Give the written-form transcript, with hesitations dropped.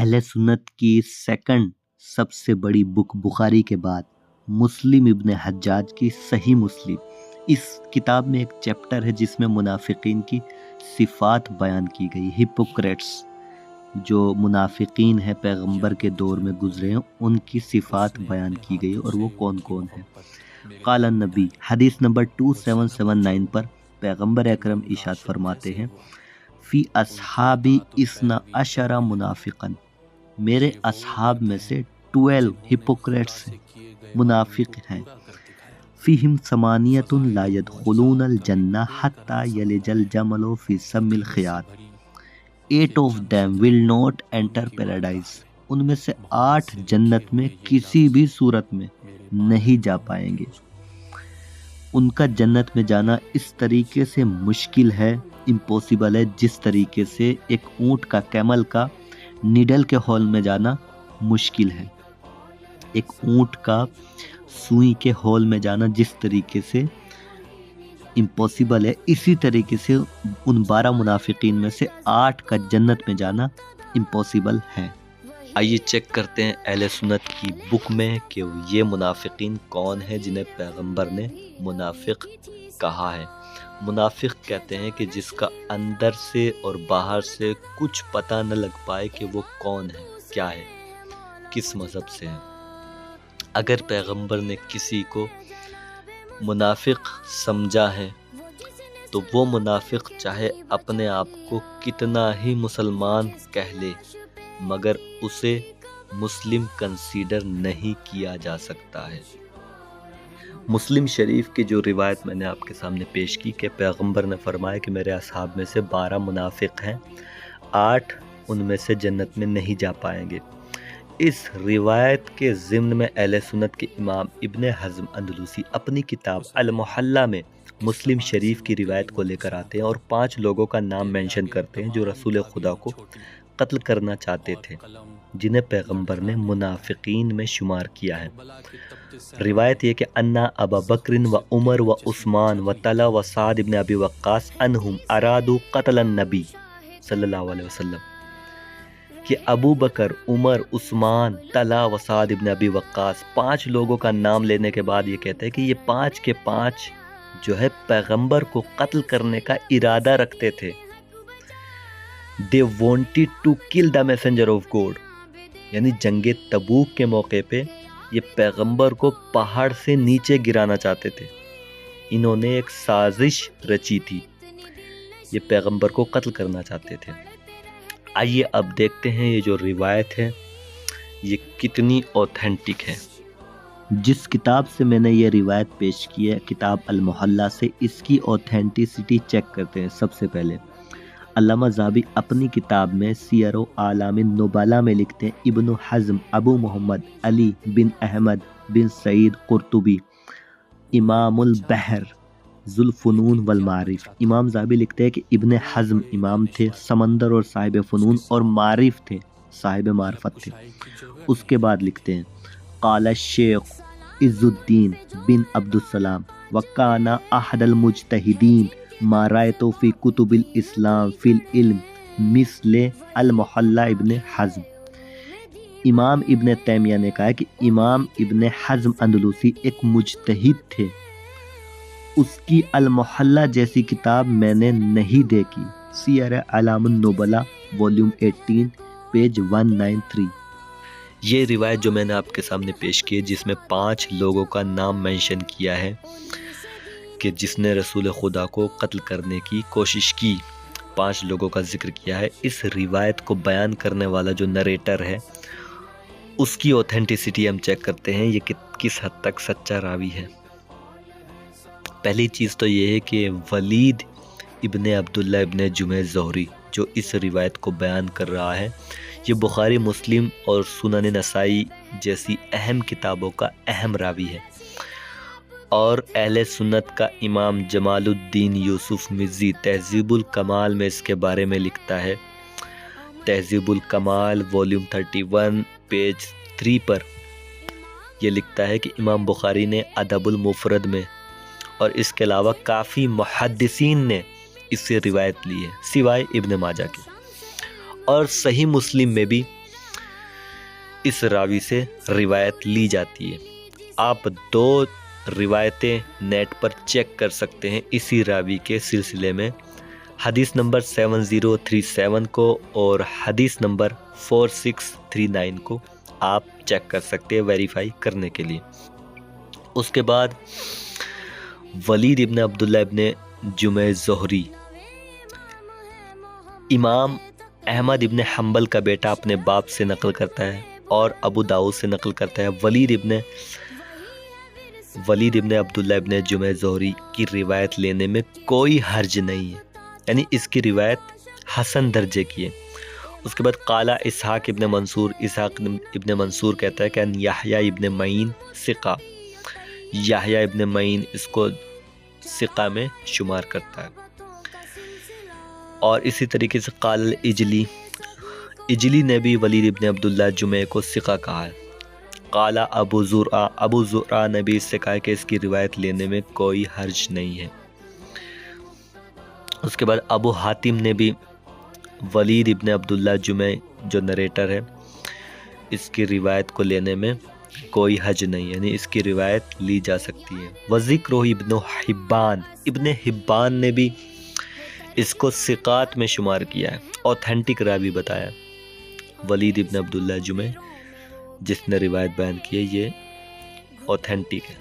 اہل سنت کی سیکنڈ سب سے بڑی بک بخاری کے بعد مسلم ابن حجاج کی صحیح مسلم، اس کتاب میں ایک چیپٹر ہے جس میں منافقین کی صفات بیان کی گئی، ہپوکریٹس جو منافقین ہیں پیغمبر کے دور میں گزرے ہیں ان کی صفات بیان کی گئی اور وہ کون کون ہیں۔ قال النبی، حدیث نمبر 2779 پر پیغمبر اکرم ارشاد فرماتے ہیں، فی اصحابی اثنا عشر منافقا، میرے اصحاب میں سے 12 ہپوکریٹس منافق ہیں، فیہم ثمانیۃ لا يدخلون الجنہ حتی یلج الجمل فی سم الخیاط، 8 of them will not enter paradise، ان میں سے 8 جنت میں کسی بھی صورت میں نہیں جا پائیں گے۔ ان کا جنت میں جانا اس طریقے سے مشکل ہے، امپوسیبل ہے، جس طریقے سے ایک اونٹ کا، کیمل کا نیڈل کے ہول میں جانا مشکل ہے، ایک اونٹ کا سوئی کے ہول میں جانا جس طریقے سے امپوسیبل ہے، اسی طریقے سے ان 12 منافقین میں سے 8 کا جنت میں جانا امپوسیبل ہے۔ آئیے چیک کرتے ہیں اہل سنت کی بک میں کہ یہ منافقین کون ہیں جنہیں پیغمبر نے منافق کہا ہے۔ منافق کہتے ہیں کہ جس کا اندر سے اور باہر سے کچھ پتہ نہ لگ پائے کہ وہ کون ہے، کیا ہے، کس مذہب سے ہے۔ اگر پیغمبر نے کسی کو منافق سمجھا ہے تو وہ منافق چاہے اپنے آپ کو کتنا ہی مسلمان کہہ لے مگر اسے مسلم کنسیڈر نہیں کیا جا سکتا ہے۔ مسلم شریف کی جو روایت میں نے آپ کے سامنے پیش کی کہ پیغمبر نے فرمایا کہ میرے اصحاب میں سے 12 منافق ہیں، 8 ان میں سے جنت میں نہیں جا پائیں گے۔ اس روایت کے ضمن میں اہل سنت کے امام ابن حزم اندلسی اپنی کتاب المحلہ میں مسلم شریف کی روایت کو لے کر آتے ہیں اور 5 لوگوں کا نام مینشن کرتے ہیں جو رسول خدا کو قتل کرنا چاہتے تھے، جنہیں پیغمبر نے منافقین میں شمار کیا ہے۔ روایت یہ کہ انا ابا بکر و عمر و عثمان و طلحہ و سعد ابن ابی وقاص انہم ارادوا قتل النبی صلی اللہ علیہ وسلم، کہ ابو بکر، عمر، عثمان، طلحہ و سعد ابن ابی وقاص 5 لوگوں کا نام لینے کے بعد یہ کہتے ہیں کہ یہ 5 کے 5 جو ہے پیغمبر کو قتل کرنے کا ارادہ رکھتے تھے۔ They wanted to kill the messenger of God، یعنی جنگ تبوک کے موقع پہ یہ پیغمبر کو پہاڑ سے نیچے گرانا چاہتے تھے، انہوں نے ایک سازش رچی تھی، یہ پیغمبر کو قتل کرنا چاہتے تھے۔ آئیے اب دیکھتے ہیں یہ جو روایت ہے یہ کتنی اوتھینٹک ہے۔ جس کتاب سے میں نے یہ روایت پیش کی ہے، کتاب المحلہ سے، اس کی اوتھینٹسٹی چیک کرتے ہیں۔ سب سے پہلے علامہ ذہبی اپنی کتاب میں سیر و اعلام النبلاء میں لکھتے ہیں، ابن حزم ابو محمد علی بن احمد بن سعید قرطبی امام البحر ذو الفنون والمعارف، امام ذہبی لکھتے ہیں کہ ابن حزم امام تھے، سمندر اور صاحب فنون اور معارف تھے، صاحب معرفت تھے۔ اس کے بعد لکھتے ہیں قال الشیخ عز الدین بن عبد السلام وکان احد المجتہدین ما رأیت فی کتب الاسلام فی العلم مثل المحلہ ابن حزم۔ امام ابن تیمیہ نے کہا کہ امام ابن حزم اندلسی ایک مجتہد تھے، اس کی المحلہ جیسی کتاب میں نے نہیں دیکھی، سیر اعلام النبلاء والیوم 18 پیج 193۔ یہ روایت جو میں نے آپ کے سامنے پیش کی ہے جس میں 5 لوگوں کا نام مینشن کیا ہے کہ جس نے رسول خدا کو قتل کرنے کی کوشش کی، 5 لوگوں کا ذکر کیا ہے، اس روایت کو بیان کرنے والا جو نریٹر ہے اس کی اوتھینٹسٹی ہم چیک کرتے ہیں، یہ کس حد تک سچا راوی ہے۔ پہلی چیز تو یہ ہے کہ ولید ابن عبداللہ ابن جمع زہری جو اس روایت کو بیان کر رہا ہے، یہ بخاری، مسلم اور سنن نسائی جیسی اہم کتابوں کا اہم راوی ہے، اور اہل سنت کا امام جمال الدین یوسف مزی تہذیب الکمال میں اس کے بارے میں لکھتا ہے، تہذیب الکمال والیوم 31 پیج 3 پر یہ لکھتا ہے کہ امام بخاری نے ادب المفرد میں اور اس کے علاوہ کافی محدثین نے اس سے روایت لی ہے سوائے ابن ماجہ کے، اور صحیح مسلم میں بھی اس راوی سے روایت لی جاتی ہے۔ آپ 2 روایتیں نیٹ پر چیک کر سکتے ہیں اسی راوی کے سلسلے میں، حدیث نمبر 7037 کو اور حدیث نمبر 4639 کو آپ چیک کر سکتے ہیں ویریفائی کرنے کے لیے۔ اس کے بعد ولید ابن عبداللہ ابن جمع زہری، امام احمد ابن حنبل کا بیٹا، اپنے باپ سے نقل کرتا ہے اور ابو داؤد سے نقل کرتا ہے۔ ولید ابن عبداللہ ابن جمع زہری کی روایت لینے میں کوئی حرج نہیں ہے، یعنی اس کی روایت حسن درجے کی ہے۔ اس کے بعد قال اسحاق ابن منصور، اسحاق ابن منصور کہتا ہے کہ یحییٰ ابن معین ثقہ، یحییٰ ابن معین اس کو ثقہ میں شمار کرتا ہے۔ اور اسی طریقے سے قال اجلی نے بھی ولید ابن عبداللہ جمعہ کو ثقہ کہا ہے۔ قال ابو زرعہ نے بھی اس سے کہا کہ اس کی روایت لینے میں کوئی حرج نہیں ہے۔ اس کے بعد ابو حاتم نے بھی ولید ابن عبداللہ جمعہ جو نریٹر ہے، اس کی روایت کو لینے میں کوئی حرج نہیں، یعنی اس کی روایت لی جا سکتی ہے۔ وذکر ابن حبان نے بھی اس کو ثقات میں شمار کیا ہے، اوتھینٹک راوی بتایا۔ ولید ابن عبداللہ جمعہ جس نے روایت بیان کی ہے یہ اوتھینٹک ہے۔